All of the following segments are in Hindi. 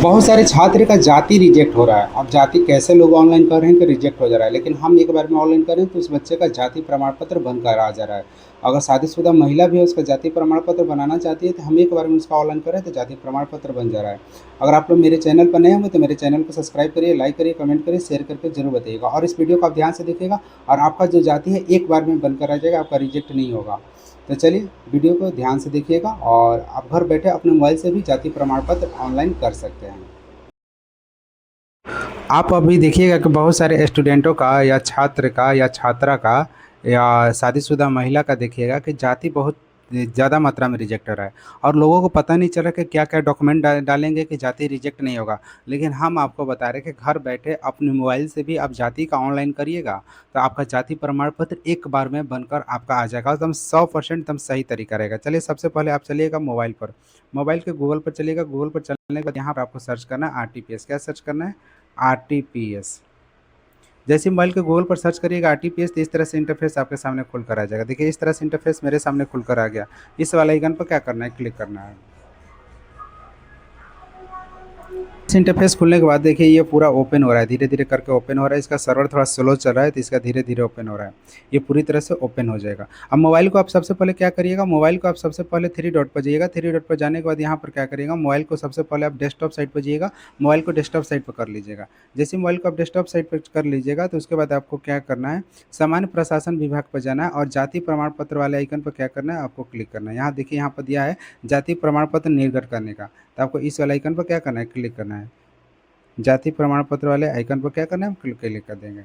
बहुत सारे छात्र का जाति रिजेक्ट हो रहा है। अब जाति कैसे लोग ऑनलाइन कर रहे हैं कि रिजेक्ट हो जा रहा है, लेकिन हम एक बार में ऑनलाइन करें तो उस बच्चे का जाति प्रमाण पत्र बनकर आ जा रहा है। अगर शादीशुदा महिला भी है, उसका जाति प्रमाण पत्र बनाना चाहती है, तो हम एक बार में उसका ऑनलाइन करें तो जाति प्रमाण पत्र बन जा रहा है। अगर आप लोग मेरे चैनल पर नए होंगे तो मेरे चैनल को सब्सक्राइब करिए, लाइक करिए, कमेंट करिए, शेयर करके जरूर बताइएगा। और इस वीडियो को आप ध्यान से देखिएगा और आपका जो जाति है एक बार में बनकर आ जाएगा, आपका रिजेक्ट नहीं होगा। तो चलिए वीडियो को ध्यान से देखिएगा और आप घर बैठे अपने मोबाइल से भी जाति प्रमाण पत्र ऑनलाइन कर सकते हैं। आप अभी देखिएगा कि बहुत सारे स्टूडेंटों का या छात्र का या छात्रा का या शादीशुदा महिला का देखिएगा कि जाति बहुत ज़्यादा मात्रा में रिजेक्ट हो रहा है और लोगों को पता नहीं चल रहा कि क्या क्या डॉक्यूमेंट डालेंगे कि जाति रिजेक्ट नहीं होगा। लेकिन हम आपको बता रहे हैं कि घर बैठे अपने मोबाइल से भी आप जाति का ऑनलाइन करिएगा तो आपका जाति प्रमाण पत्र एक बार में बनकर आपका आ जाएगा। एकदम 100% एकदम सही तरीका रहेगा। चलिए सबसे पहले आप चलिएगा मोबाइल पर, मोबाइल के गूगल पर चलिएगा। गूगल पर चलने के बाद यहाँ पर आपको सर्च करना है RTPS। क्या सर्च करना है? RTPS। जैसे मोबाइल के गूगल पर सर्च करिएगा RTPS तो इस तरह से इंटरफेस आपके सामने खुलकर आ जाएगा। देखिए इस तरह से इंटरफेस मेरे सामने खुलकर आ गया। इस वाला आइकन पर क्या करना है? क्लिक करना है। इस इंटरफेस खुलने के बाद देखिए ये पूरा ओपन हो रहा है, धीरे धीरे करके ओपन हो रहा है। इसका सर्वर थोड़ा स्लो चल रहा है तो इसका धीरे धीरे ओपन हो रहा है। ये पूरी तरह से ओपन हो जाएगा। अब मोबाइल को आप सबसे पहले क्या करिएगा, मोबाइल को आप सबसे पहले थ्री डॉट पर जाइएगा। थ्री डॉट पर जाने के बाद यहाँ पर क्या करिएगा, मोबाइल को सबसे पहले आप डेस्कटॉप साइट पर जाइएगा। मोबाइल को डेस्कटॉप साइट पर कर लीजिएगा। जैसे मोबाइल को आप डेस्कटॉप साइट पर कर लीजिएगा तो उसके बाद आपको क्या करना है, सामान्य प्रशासन विभाग पर जाना है और जाति प्रमाण पत्र वाले आइकन पर क्या करना है, आपको क्लिक करना है। यहाँ देखिए यहाँ पर दिया है जाति प्रमाण पत्र निर्गत करने का, तो आपको इस वाले आइकन पर क्या करना है, क्लिक करना है। जाति प्रमाण पत्र वाले आइकन पर क्या करना है, हम क्लिक कर देंगे।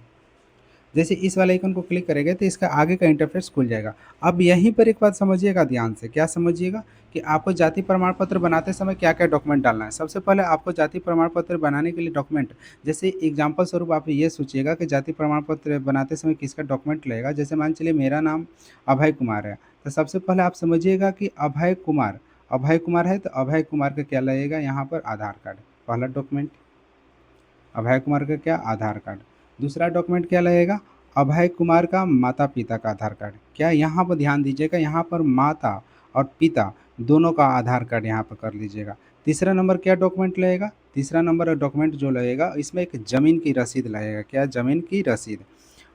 जैसे इस वाले आइकन को क्लिक करेंगे तो इसका आगे का इंटरफेस खुल जाएगा। अब यहीं पर एक बात समझिएगा ध्यान से, क्या समझिएगा कि आपको जाति प्रमाण पत्र बनाते समय क्या क्या डॉक्यूमेंट डालना है। सबसे पहले आपको जाति प्रमाण पत्र बनाने के लिए डॉक्यूमेंट, जैसे एग्जाम्पल स्वरूप आप ये सोचिएगा कि जाति प्रमाण पत्र बनाते समय किसका डॉक्यूमेंट लगेगा। जैसे मान चलिए मेरा नाम अभय कुमार है, तो सबसे पहले आप समझिएगा कि अभय कुमार है तो अभय कुमार का क्या लगेगा, यहाँ पर आधार कार्ड, पहला डॉक्यूमेंट अभय कुमार का क्या, आधार कार्ड। दूसरा डॉक्यूमेंट क्या लगेगा, अभय कुमार का माता पिता का आधार कार्ड। क्या यहाँ पर ध्यान दीजिएगा, यहाँ पर माता और पिता दोनों का आधार कार्ड यहाँ पर कर लीजिएगा। तीसरा नंबर क्या डॉक्यूमेंट लगेगा, तीसरा नंबर डॉक्यूमेंट जो लगेगा इसमें एक ज़मीन की रसीद लगेगा। क्या, ज़मीन की रसीद।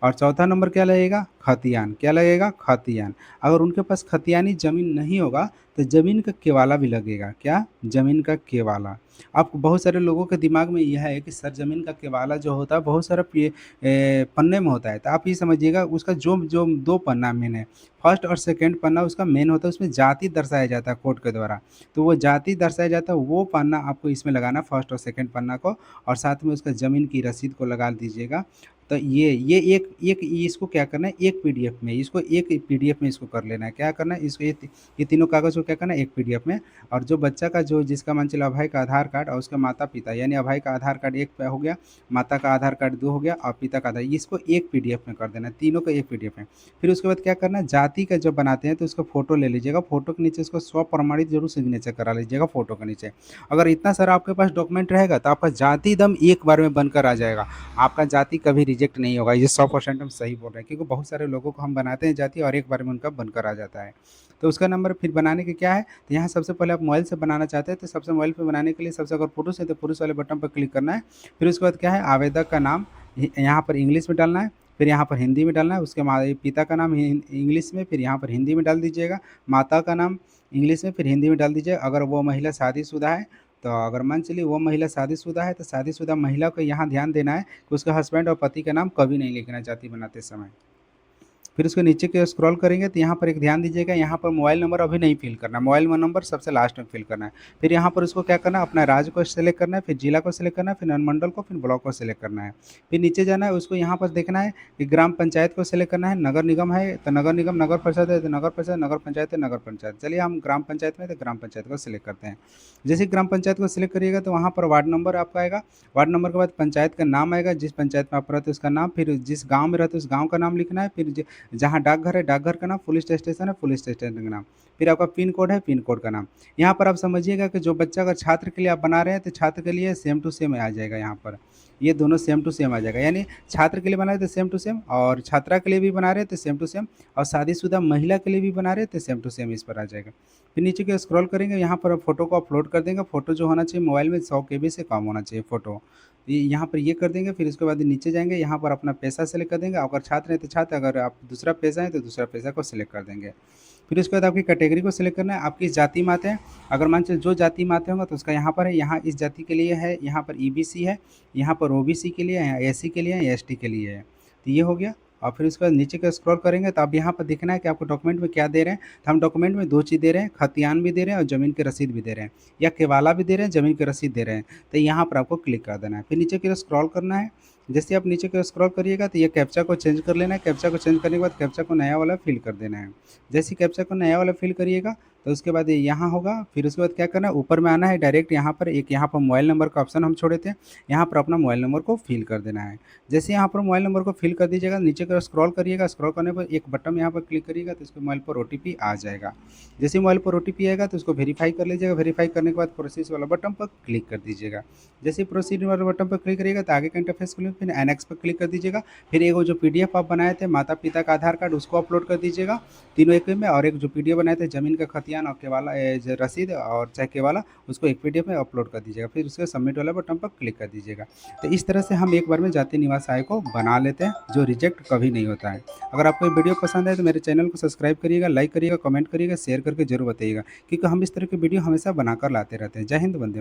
और चौथा नंबर क्या लगेगा, खतियान। क्या लगेगा, खतियान। अगर उनके पास खतियानी ज़मीन नहीं होगा तो ज़मीन का केवाला भी लगेगा। क्या, ज़मीन का केवाला। अब बहुत सारे लोगों के दिमाग में यह है कि सर ज़मीन का केवाला जो होता है बहुत सारा पन्ने में होता है, तो आप ये समझिएगा उसका जो जो दो पन्ना मेन है, फर्स्ट और सेकंड पन्ना उसका मेन होता है, उसमें जाति दर्शाया जाता है कोर्ट के द्वारा। तो वो जाति दर्शाया जाता है, वो पन्ना आपको इसमें लगाना, फर्स्ट और सेकंड पन्ना को, और साथ में उसका ज़मीन की रसीद को लगा दीजिएगा। तो ये एक एक इसको क्या करना है, एक पीडीएफ में इसको, एक पीडीएफ में इसको कर लेना है। क्या करना है, इसको ये तीनों कागज़ को क्या करना है, एक पीडीएफ में। और जो बच्चा का जो जिसका मान चलो अभय का आधार कार्ड और उसके माता पिता, यानी अभय का आधार कार्ड एक पे हो गया, माता का आधार कार्ड दो हो गया और पिता का आधार, इसको एक पीडीएफ में कर देना है, तीनों को एक पीडीएफ में। फिर उसके बाद क्या करना है, जाति का जब बनाते हैं तो उसका फोटो ले लीजिएगा, फोटो के नीचे उसको स्वप्रमाणित जरूर सिग्नेचर करा लीजिएगा फोटो के नीचे। अगर इतना सारा आपके पास डॉक्यूमेंट रहेगा तो आपका जाति दम एक बार में बनकर आ जाएगा। आपका जाति कभी रिजेक्ट नहीं होगा। ये 100% हम सही बोल रहे हैं, क्योंकि बहुत सारे लोगों को हम बनाते हैं जाति और एक बार में उनका बनकर आ जाता है। तो उसका नंबर फिर बनाने के क्या है, तो यहाँ सबसे पहले आप मोबाइल से बनाना चाहते हैं तो सबसे मोबाइल पे बनाने के लिए सबसे, अगर पुरुष है तो पुरुष वाले बटन पर क्लिक करना है। फिर उसके बाद क्या है, आवेदक का नाम यहाँ पर इंग्लिश में डालना है, फिर यहाँ पर हिंदी में डालना है। उसके पिता का नाम इंग्लिश में, फिर यहाँ पर हिंदी में डाल दीजिएगा। माता का नाम इंग्लिश में, फिर हिंदी में डाल दीजिएगा। अगर वो महिला शादीशुदा है तो, अगर मान चलिए वो महिला शादीशुदा है तो शादीशुदा महिला को यहाँ ध्यान देना है कि उसका हस्बैंड और पति का नाम कभी नहीं लिखना जाति बनाते समय। फिर उसके नीचे के स्क्रॉल करेंगे तो यहाँ पर एक ध्यान दीजिएगा, यहाँ पर मोबाइल नंबर अभी नहीं फिल करना, मोबाइल नंबर सबसे लास्ट में फिल करना है। फिर यहाँ पर उसको क्या करना है, अपना राज्य को सिलेक्ट करना है, फिर जिला को सिलेक्ट करना है, फिर अनुमंडल को, फिर ब्लॉक को सिलेक्ट करना है। फिर नीचे जाना है, उसको यहाँ पर देखना है कि ग्राम पंचायत को सिलेक्ट करना है, नगर निगम है तो नगर निगम, नगर परिषद है तो नगर परिषद, नगर पंचायत है नगर पंचायत। चलिए हम ग्राम पंचायत में तो ग्राम पंचायत को सिलेक्ट करते हैं। जैसे ग्राम पंचायत को सिलेक्ट करिएगा तो वहाँ पर वार्ड नंबर आपका आएगा, वार्ड नंबर के बाद पंचायत का नाम आएगा, जिस पंचायत में आप रहते हैं उसका नाम, फिर जिस गाँव में रहते हैं उस गाँव का नाम लिखना है, फिर जहाँ डाकघर है, डाकघर का नाम, पुलिस स्टेशन है, पुलिस स्टेशन का नाम, फिर आपका पिन कोड है, पिन कोड का नाम। यहाँ पर आप समझिएगा कि जो बच्चा अगर छात्र के लिए आप बना रहे हैं, तो छात्र के लिए सेम टू सेम आ जाएगा यहाँ पर। ये दोनों सेम टू सेम आ जाएगा, यानी छात्र के लिए बना रहे हैं तो सेम टू सेम, और छात्रा के लिए भी बना रहे हैं तो सेम टू सेम, और शादीशुदा महिला के लिए भी बना रहे हैं तो सेम टू सेम इस पर आ जाएगा। फिर नीचे की ओर स्क्रॉल करेंगे, यहाँ पर फ़ोटो को अपलोड कर देंगे। फ़ोटो जो होना चाहिए मोबाइल में 100 केबी से कम होना चाहिए फ़ोटो। ये यहाँ पर ये कर देंगे, फिर उसके बाद नीचे जाएँगे, यहाँ पर अपना पेशा सेलेक्ट कर देंगे। अगर छात्र हैं तो छात्र, अगर आप दूसरा पेशा है तो दूसरा पेशा को सेलेक्ट कर देंगे। फिर उसके बाद आपकी कैटेगरी को सिलेक्ट करना है, आप किस जाति में आते हैं। अगर मान चलिए जो जाति में आते होंगे तो उसका यहाँ पर है, यहाँ इस जाति के लिए है, यहाँ पर ईबीसी है, यहाँ पर ओबीसी के लिए है, यहाँ एससी के लिए है, एसटी के लिए है। तो ये हो गया। और फिर उसके बाद नीचे का स्क्रॉल करेंगे तो अब यहाँ पर दिखना है कि आपको डॉक्यूमेंट में क्या दे रहे हैं। तो हम डॉक्यूमेंट में 2 चीज़ दे रहे हैं, खतियान भी दे रहे हैं और ज़मीन की रसीद भी दे रहे हैं, या केवाला भी दे रहे हैं, ज़मीन की रसीद दे रहे हैं। तो यहाँ पर आपको क्लिक कर देना है, फिर नीचे की ओर स्क्रॉल करना है। जैसे आप नीचे की ओर स्क्रॉल करिएगा तो ये कैप्चा को चेंज कर लेना है। कैप्चा को चेंज करने के बाद कैप्चा को नया वाला फिल कर देना है। जैसे ही कैप्चा को नया वाला फिल करिएगा तो उसके बाद ये यहाँ होगा। फिर उसके बाद क्या करना है, ऊपर में आना है डायरेक्ट, यहाँ पर एक यहाँ पर मोबाइल नंबर का ऑप्शन हम छोड़े थे, यहाँ पर अपना मोबाइल नंबर को फिल कर देना है। जैसे यहाँ पर मोबाइल नंबर को फिल कर दीजिएगा, नीचे की ओर स्क्रॉल करिएगा, स्क्रॉल करने पर एक बटन यहाँ पर क्लिक करिएगा तो उसके मोबाइल पर ओटीपी आ जाएगा। जैसे मोबाइल पर ओटीपी आएगा तो उसको वेरीफाई कर लीजिएगा। वेरीफाई करने के बाद प्रोसेस वाला बटन पर क्लिक कर दीजिएगा। जैसे प्रोसीड वाले बटन पर क्लिक करिएगा तो आगे का इंटरफेस खुलेगा, फिर एनेक्स पर क्लिक कर दीजिएगा। फिर एगो जो पीडीएफ आप बनाए थे माता पिता का आधार कार्ड, उसको अपलोड कर दीजिएगा तीनों एक में, और एक जो पीडीएफ बनाए थे ज़मीन का खतियान और केवाला जो रसीद और चाहे केवाला, उसको एक पीडीएफ में अपलोड कर दीजिएगा। फिर उसके सबमिट वाला बटन पर क्लिक कर दीजिएगा। तो इस तरह से हम एक बार में जातीय निवास आय को बना लेते हैं, जो रिजेक्ट कभी नहीं होता है। अगर आपको ये वीडियो पसंद आए तो मेरे चैनल को सब्सक्राइब करिएगा, लाइक करिएगा, कमेंट करिएगा, शेयर करके जरूर बताइएगा, क्योंकि हम इस तरह की वीडियो हमेशा बनाकर लाते रहते हैं। जय हिंद, वंदे मातरम।